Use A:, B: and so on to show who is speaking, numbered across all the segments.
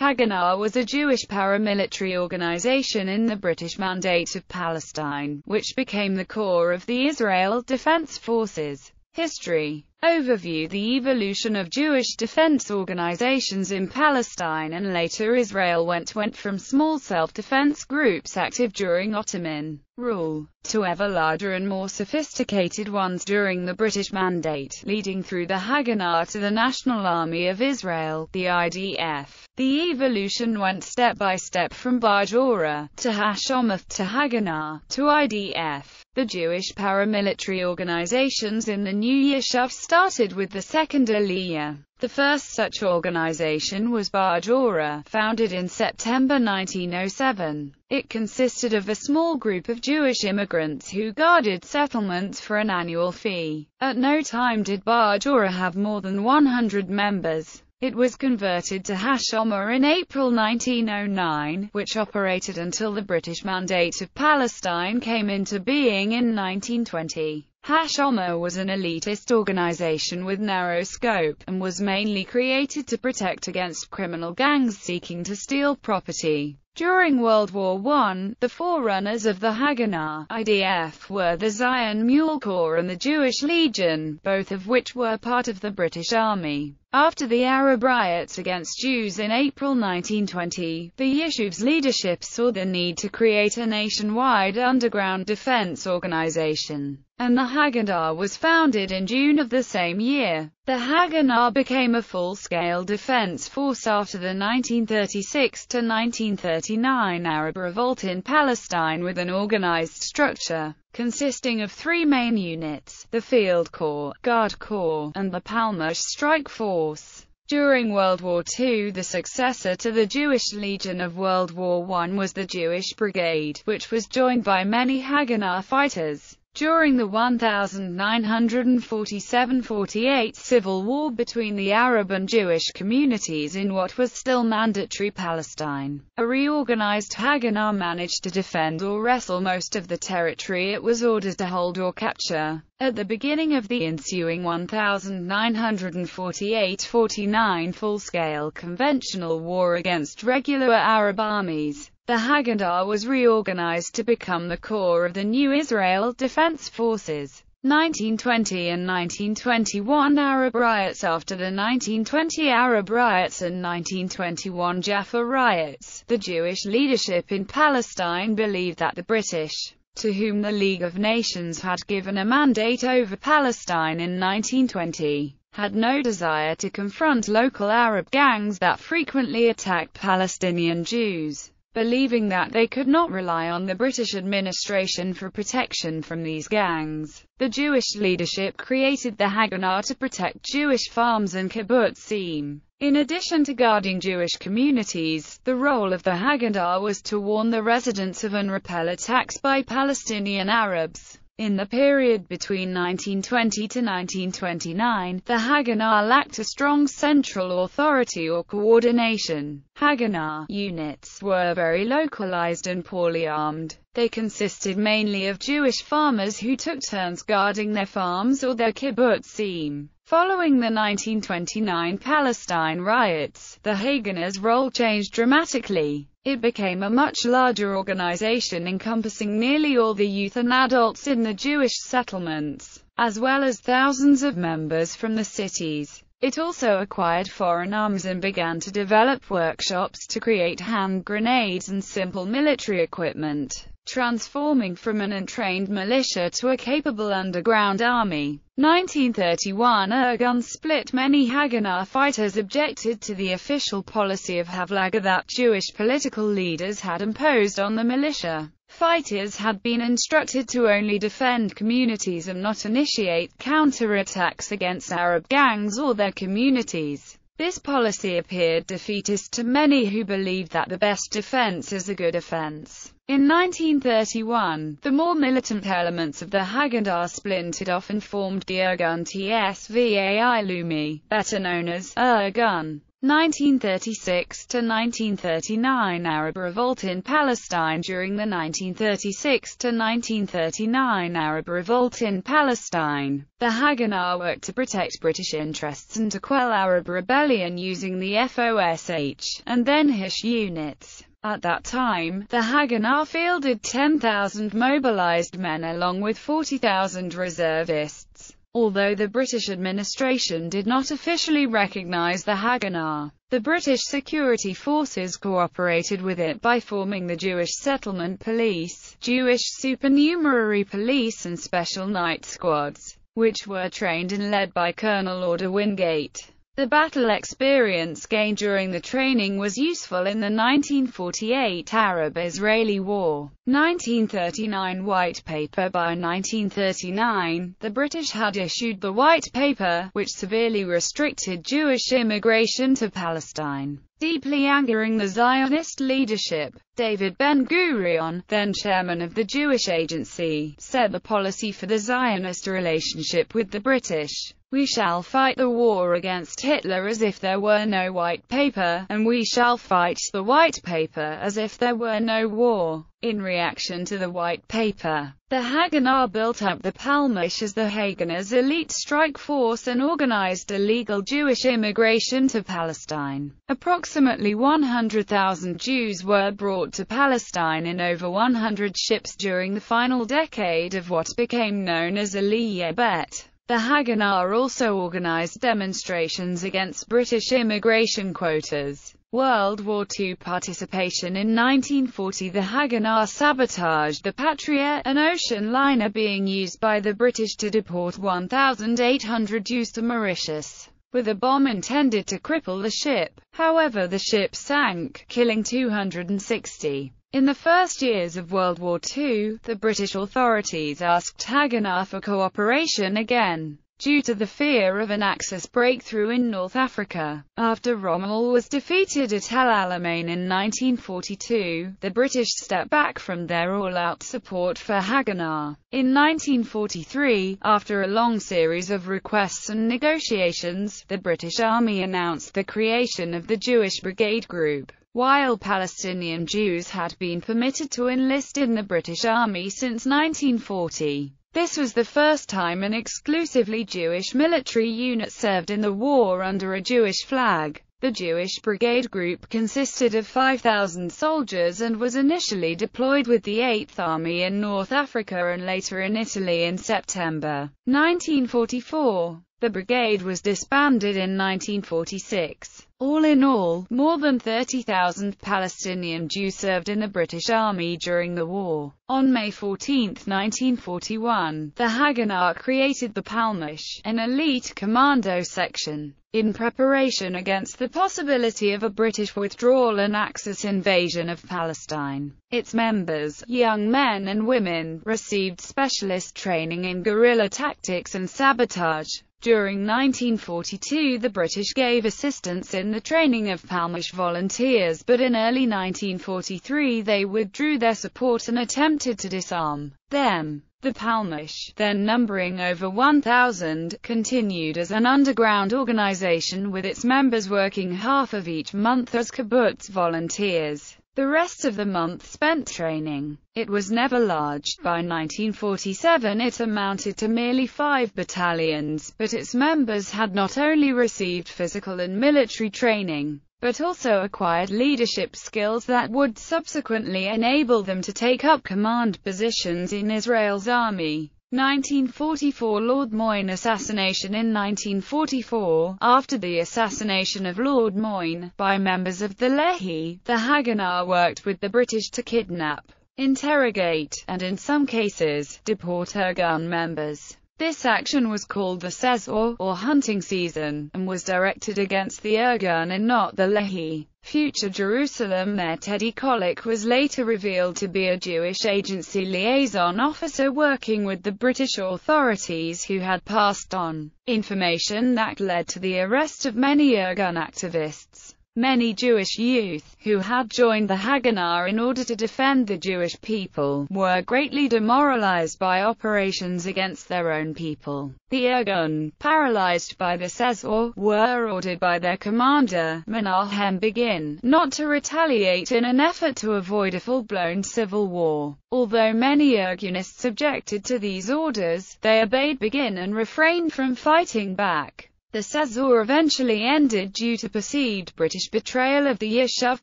A: Haganah was a Jewish paramilitary organization in the British Mandate of Palestine, which became the core of the Israel Defense Forces. History overview: the evolution of Jewish defense organizations in Palestine and later Israel went from small self-defense groups active during Ottoman rule, to ever larger and more sophisticated ones during the British Mandate, leading through the Haganah to the National Army of Israel, the IDF. The evolution went step by step from Bajora, to Hashomath, to Haganah, to IDF. The Jewish paramilitary organizations in the new Yeshuv started with the Second Aliyah. The first such organization was Bajora, founded in September 1907. It consisted of a small group of Jewish immigrants who guarded settlements for an annual fee. At no time did Bajora have more than 100 members. It was converted to Hashomer in April 1909, which operated until the British Mandate of Palestine came into being in 1920. Hashomer was an elitist organization with narrow scope, and was mainly created to protect against criminal gangs seeking to steal property. During World War I, the forerunners of the Haganah IDF were the Zion Mule Corps and the Jewish Legion, both of which were part of the British Army. After the Arab riots against Jews in April 1920, the Yeshuv's leadership saw the need to create a nationwide underground defense organization, and the Haganah was founded in June of the same year. The Haganah became a full-scale defense force after the 1936–1939 Arab revolt in Palestine, with an organized structure consisting of three main units: the Field Corps, Guard Corps, and the Palmach Strike Force. During World War II, the successor to the Jewish Legion of World War I was the Jewish Brigade, which was joined by many Haganah fighters. During the 1947–48 civil war between the Arab and Jewish communities in what was still mandatory Palestine, a reorganized Haganah managed to defend or wrestle most of the territory it was ordered to hold or capture. At the beginning of the ensuing 1948–49 full-scale conventional war against regular Arab armies, the Haganah was reorganized to become the core of the new Israel Defense Forces. 1920 and 1921 Arab riots. After the 1920 Arab riots and 1921 Jaffa riots, the Jewish leadership in Palestine believed that the British, to whom the League of Nations had given a mandate over Palestine in 1920, had no desire to confront local Arab gangs that frequently attacked Palestinian Jews. Believing that they could not rely on the British administration for protection from these gangs, the Jewish leadership created the Haganah to protect Jewish farms and kibbutzim. In addition to guarding Jewish communities, the role of the Haganah was to warn the residents of and repel attacks by Palestinian Arabs. In the period between 1920 to 1929, the Haganah lacked a strong central authority or coordination. Haganah units were very localized and poorly armed. They consisted mainly of Jewish farmers who took turns guarding their farms or their kibbutzim. Following the 1929 Palestine riots, the Haganah's role changed dramatically. It became a much larger organization encompassing nearly all the youth and adults in the Jewish settlements, as well as thousands of members from the cities. It also acquired foreign arms and began to develop workshops to create hand grenades and simple military equipment, transforming from an untrained militia to a capable underground army. 1931 Irgun split. Many Haganah fighters objected to the official policy of Havlaga that Jewish political leaders had imposed on the militia. Fighters had been instructed to only defend communities and not initiate counterattacks against Arab gangs or their communities. This policy appeared defeatist to many who believed that the best defense is a good offense. In 1931, the more militant elements of the Haganah splintered off and formed the Irgun Tzvai Leumi, better known as Irgun. 1936 to 1939 Arab revolt in Palestine. During the 1936 to 1939 Arab revolt in Palestine, the Haganah worked to protect British interests and to quell Arab rebellion using the FOSH and then HISH units. At that time, the Haganah fielded 10,000 mobilized men along with 40,000 reservists. Although the British administration did not officially recognize the Haganah, the British security forces cooperated with it by forming the Jewish Settlement Police, Jewish Supernumerary Police and Special Night Squads, which were trained and led by Colonel Order Wingate. The battle experience gained during the training was useful in the 1948 Arab-Israeli War. 1939 White Paper. By 1939, the British had issued the White Paper, which severely restricted Jewish immigration to Palestine, deeply angering the Zionist leadership. David Ben-Gurion, then chairman of the Jewish Agency, set the policy for the Zionist relationship with the British. We shall fight the war against Hitler as if there were no White Paper, and we shall fight the White Paper as if there were no war. In reaction to the White Paper, the Haganah built up the Palmish as the Haganah's elite strike force and organized illegal Jewish immigration to Palestine. Approximately 100,000 Jews were brought to Palestine in over 100 ships during the final decade of what became known as Aliyah Bet. The Haganah also organized demonstrations against British immigration quotas. World War II participation. In 1940, the Haganah sabotaged the Patria, an ocean liner being used by the British to deport 1,800 Jews to Mauritius, with a bomb intended to cripple the ship. However, the ship sank, killing 260. In the first years of World War II, the British authorities asked Haganah for cooperation again, due to the fear of an Axis breakthrough in North Africa. After Rommel was defeated at El Alamein in 1942, the British stepped back from their all-out support for Haganah. In 1943, after a long series of requests and negotiations, the British Army announced the creation of the Jewish Brigade Group. While Palestinian Jews had been permitted to enlist in the British Army since 1940, this was the first time an exclusively Jewish military unit served in the war under a Jewish flag. The Jewish Brigade Group consisted of 5,000 soldiers and was initially deployed with the 8th Army in North Africa and later in Italy in September 1944. The brigade was disbanded in 1946. All in all, more than 30,000 Palestinian Jews served in the British Army during the war. On May 14, 1941, the Haganah created the Palmish, an elite commando section, in preparation against the possibility of a British withdrawal and Axis invasion of Palestine. Its members, young men and women, received specialist training in guerrilla tactics and sabotage. During 1942, the British gave assistance in the training of Palmish volunteers, but in early 1943 they withdrew their support and attempted to disarm them. The Palmish, then numbering over 1,000, continued as an underground organization with its members working half of each month as kibbutz volunteers. The rest of the month spent training. It was never large. By 1947 it amounted to merely 5 battalions, but its members had not only received physical and military training, but also acquired leadership skills that would subsequently enable them to take up command positions in Israel's army. 1944 Lord Moyne assassination. In 1944, after the assassination of Lord Moyne by members of the Lehi, the Haganah worked with the British to kidnap, interrogate, and in some cases, deport Irgun members. This action was called the Sezor, or hunting season, and was directed against the Irgun and not the Lehi. Future Jerusalem Mayor Teddy Kollek was later revealed to be a Jewish Agency liaison officer working with the British authorities who had passed on information that led to the arrest of many Irgun activists. Many Jewish youth, who had joined the Haganah in order to defend the Jewish people, were greatly demoralized by operations against their own people. The Irgun, paralyzed by the Cesar, were ordered by their commander, Meronim, Begin, not to retaliate in an effort to avoid a full-blown civil war. Although many Irgunists objected to these orders, they obeyed Begin and refrained from fighting back. The Cesar eventually ended due to perceived British betrayal of the Yishuv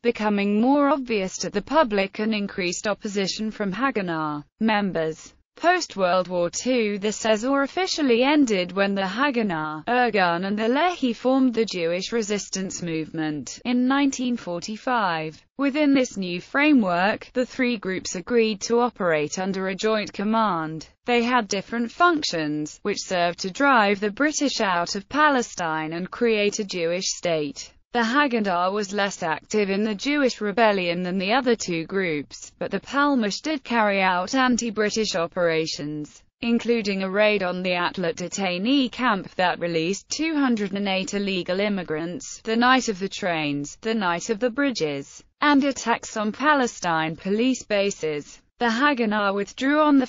A: becoming more obvious to the public and increased opposition from Haganah members. Post-World War II, the Cesar officially ended when the Haganah, Irgun and the Lehi formed the Jewish resistance movement in 1945. Within this new framework, the three groups agreed to operate under a joint command. They had different functions, which served to drive the British out of Palestine and create a Jewish state. The Haganah was less active in the Jewish rebellion than the other two groups, but the Palmash did carry out anti-British operations, including a raid on the Atlet detainee camp that released 208 illegal immigrants, the night of the trains, the night of the bridges, and attacks on Palestine police bases. The Haganah withdrew on 1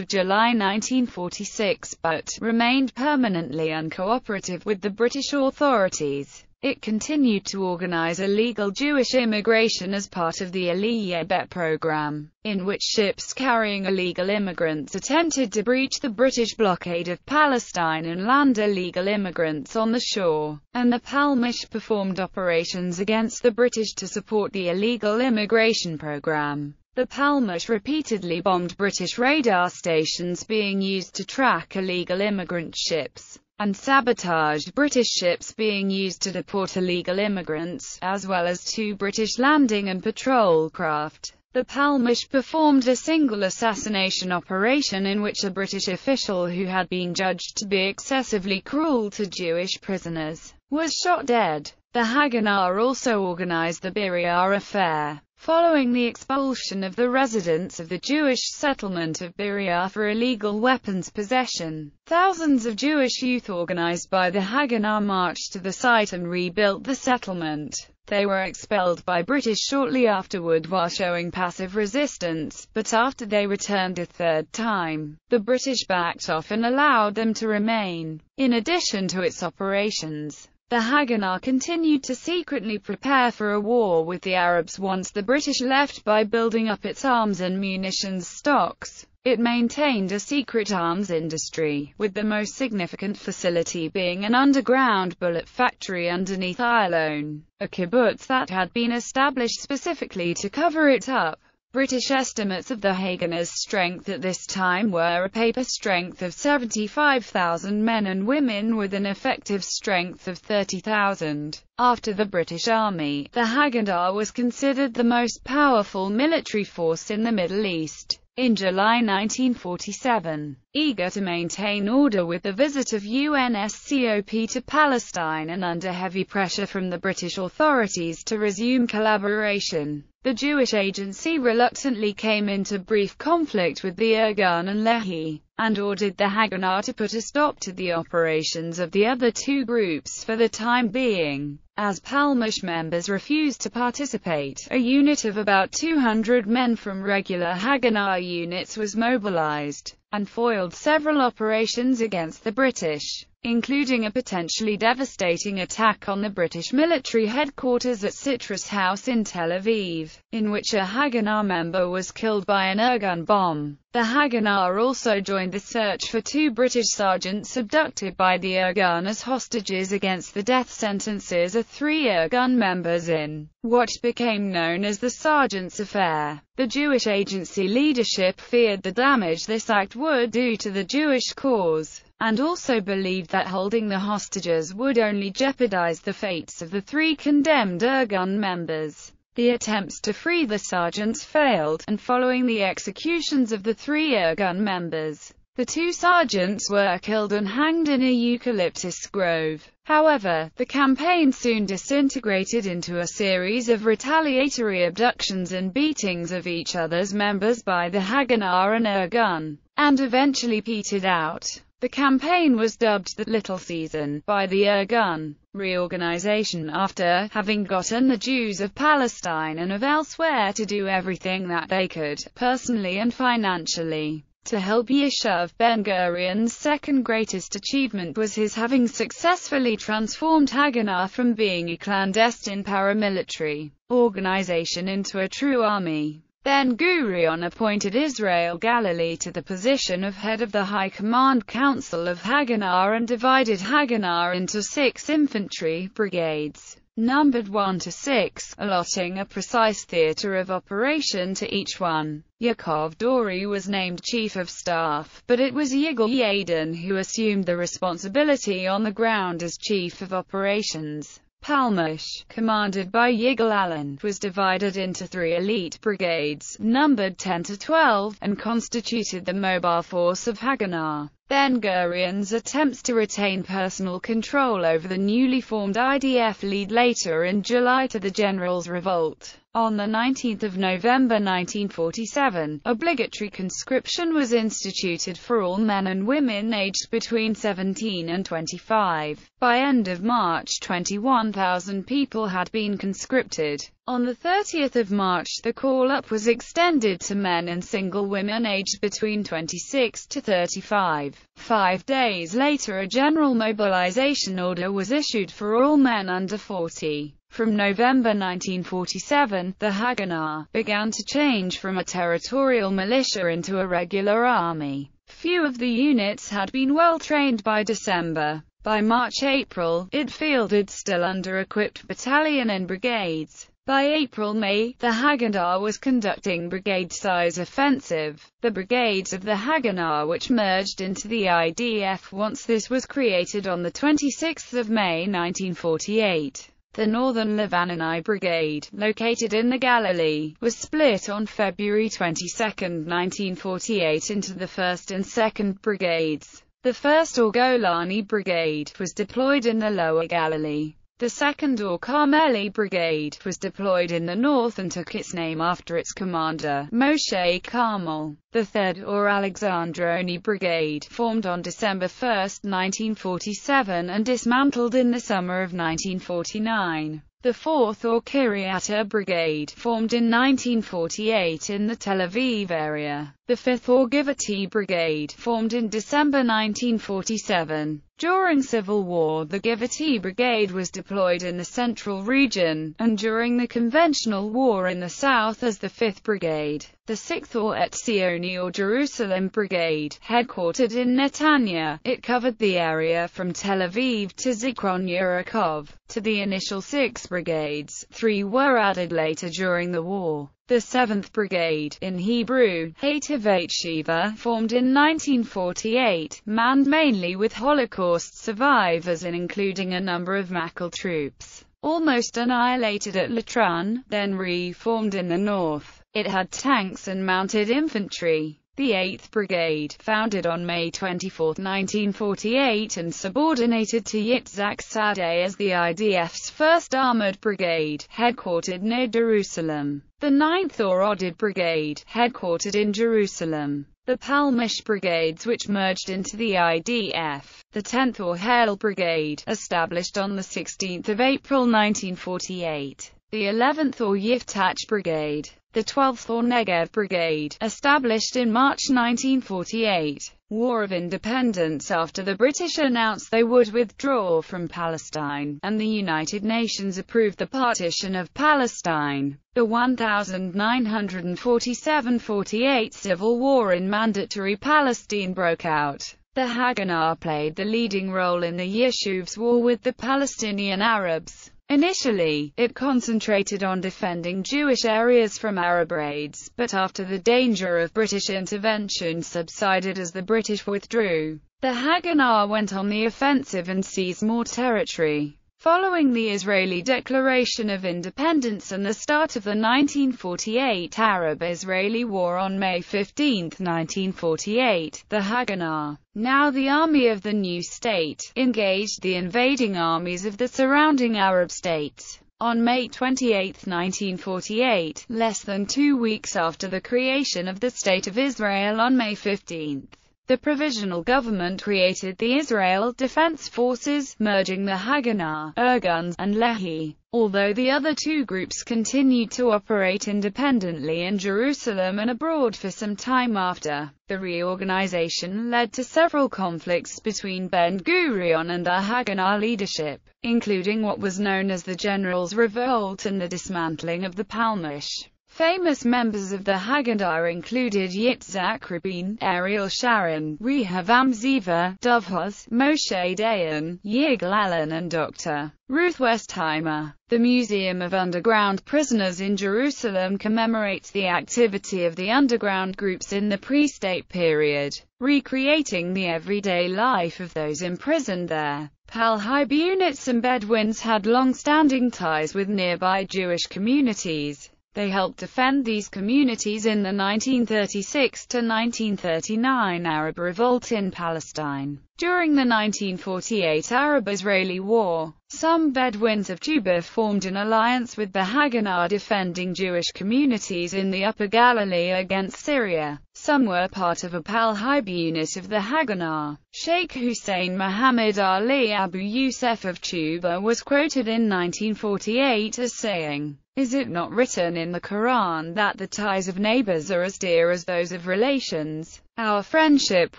A: July 1946, but remained permanently uncooperative with the British authorities. It continued to organize illegal Jewish immigration as part of the Aliyah Bet program, in which ships carrying illegal immigrants attempted to breach the British blockade of Palestine and land illegal immigrants on the shore, and the Palmash performed operations against the British to support the illegal immigration program. The Palmash repeatedly bombed British radar stations being used to track illegal immigrant ships, and sabotaged British ships being used to deport illegal immigrants, as well as 2 British landing and patrol craft. The Palmash performed a single assassination operation in which a British official who had been judged to be excessively cruel to Jewish prisoners was shot dead. The Haganah also organized the Beria Affair, following the expulsion of the residents of the Jewish settlement of Beria for illegal weapons possession. Thousands of Jewish youth organized by the Haganah marched to the site and rebuilt the settlement. They were expelled by British shortly afterward while showing passive resistance, but after they returned a third time, the British backed off and allowed them to remain. In addition to its operations, the Haganah continued to secretly prepare for a war with the Arabs once the British left by building up its arms and munitions stocks. It maintained a secret arms industry, with the most significant facility being an underground bullet factory underneath Ayalon, a kibbutz that had been established specifically to cover it up. British estimates of the Haganah's strength at this time were a paper strength of 75,000 men and women with an effective strength of 30,000. After the British Army, the Haganah was considered the most powerful military force in the Middle East. In July 1947, eager to maintain order with the visit of UNSCOP to Palestine and under heavy pressure from the British authorities to resume collaboration, the Jewish agency reluctantly came into brief conflict with the Irgun and Lehi, and ordered the Haganah to put a stop to the operations of the other two groups for the time being. As Palmash members refused to participate, a unit of about 200 men from regular Haganah units was mobilized, and foiled several operations against the British, including a potentially devastating attack on the British military headquarters at Citrus House in Tel Aviv, in which a Haganah member was killed by an Irgun bomb. The Haganah also joined the search for 2 British sergeants abducted by the Irgun as hostages against the death sentences of 3 Irgun members in what became known as the Sergeants' Affair. The Jewish agency leadership feared the damage this act would do to the Jewish cause, and also believed that holding the hostages would only jeopardize the fates of the 3 condemned Irgun members. The attempts to free the sergeants failed, and following the executions of the 3 Irgun members, the 2 sergeants were killed and hanged in a eucalyptus grove. However, the campaign soon disintegrated into a series of retaliatory abductions and beatings of each other's members by the Haganah and Irgun, and eventually petered out. The campaign was dubbed the Little Season by the Irgun reorganization after having gotten the Jews of Palestine and of elsewhere to do everything that they could, personally and financially, to help Yishuv. Ben-Gurion's second greatest achievement was his having successfully transformed Haganah from being a clandestine paramilitary organization into a true army. Ben-Gurion appointed Israel Galilee to the position of head of the High Command Council of Haganah and divided Haganah into 6 infantry brigades, numbered 1 to 6, allotting a precise theater of operation to each one. Yaakov Dori was named Chief of Staff, but it was Yigal Yadin who assumed the responsibility on the ground as Chief of Operations. Palmach, commanded by Yigal Allon, was divided into 3 elite brigades, numbered 10 to 12, and constituted the mobile force of Haganah. Ben-Gurion's attempts to retain personal control over the newly formed IDF lead later in July to the generals' revolt. On 19 November 1947, obligatory conscription was instituted for all men and women aged between 17 and 25. By end of March, 21,000 people had been conscripted. On 30 March the call-up was extended to men and single women aged between 26 to 35. 5 days later a general mobilization order was issued for all men under 40. From November 1947, the Haganah began to change from a territorial militia into a regular army. Few of the units had been well trained by December. By March-April, it fielded still under-equipped battalion and brigades. By April-May, the Haganah was conducting brigade-size offensive. The brigades of the Haganah which merged into the IDF once this was created on 26 May 1948. The Northern Lebanoni Brigade, located in the Galilee, was split on February 22, 1948 into the 1st and 2nd Brigades. The 1st or Golani Brigade was deployed in the Lower Galilee. The 2nd or Carmeli Brigade was deployed in the north and took its name after its commander, Moshe Carmel. The 3rd or Alexandroni Brigade formed on December 1, 1947 and dismantled in the summer of 1949. The 4th or Kiryata Brigade formed in 1948 in the Tel Aviv area. The 5th or Givati Brigade formed in December 1947. During Civil War the Givati Brigade was deployed in the central region, and during the Conventional War in the south as the 5th Brigade. The 6th or Etzioni or Jerusalem Brigade, headquartered in Netanya, it covered the area from Tel Aviv to Zikron Yaakov. To the initial 6 brigades, 3 were added later during the war. The 7th Brigade, in Hebrew, Hatavet Shiva, formed in 1948, manned mainly with Holocaust survivors and including a number of Makal troops. Almost annihilated at Latran, then reformed in the north. It had tanks and mounted infantry. The 8th Brigade, founded on May 24, 1948 and subordinated to Yitzhak Sadeh as the IDF's 1st Armored Brigade, headquartered near Jerusalem. The 9th or Oded Brigade, headquartered in Jerusalem. The Palmach Brigades which merged into the IDF. The 10th or Hale Brigade, established on 16 April 1948. The 11th or Yiftach Brigade. The 12th or Negev Brigade, established in March 1948. War of Independence after the British announced they would withdraw from Palestine, and the United Nations approved the partition of Palestine. The 1947-48 civil war in Mandatory Palestine broke out. The Haganah played the leading role in the Yishuv's war with the Palestinian Arabs. Initially, it concentrated on defending Jewish areas from Arab raids, but after the danger of British intervention subsided as the British withdrew, the Haganah went on the offensive and seized more territory. Following the Israeli Declaration of Independence and the start of the 1948 Arab-Israeli War on May 15, 1948, the Haganah, now the army of the new state, engaged the invading armies of the surrounding Arab states. On May 28, 1948, less than 2 weeks after the creation of the State of Israel on May 15, The provisional government created the Israel Defense Forces, merging the Haganah, Irguns, and Lehi. Although the other two groups continued to operate independently in Jerusalem and abroad for some time after, the reorganization led to several conflicts between Ben-Gurion and the Haganah leadership, including what was known as the Generals' Revolt and the dismantling of the Palmach. Famous members of the Haganah included Yitzhak Rabin, Ariel Sharon, Rehavam Ziva, Dovhoz, Moshe Dayan, Yigal Allen and Dr. Ruth Westheimer. The Museum of Underground Prisoners in Jerusalem commemorates the activity of the underground groups in the pre-state period, recreating the everyday life of those imprisoned there. Palestinians and Bedouins had long-standing ties with nearby Jewish communities. They helped defend these communities in the 1936–1939 Arab Revolt in Palestine. During the 1948 Arab-Israeli War, some Bedouins of Juba formed an alliance with the Haganah defending Jewish communities in the Upper Galilee against Syria. Some were part of a Palestine unit of the Haganah. Sheikh Hussein Muhammad Ali Abu Yusuf of Juba was quoted in 1948 as saying, "Is it not written in the Quran that the ties of neighbors are as dear as those of relations? Our friendship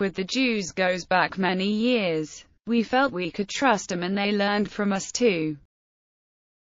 A: with the Jews goes back many years. We felt we could trust them and they learned from us too."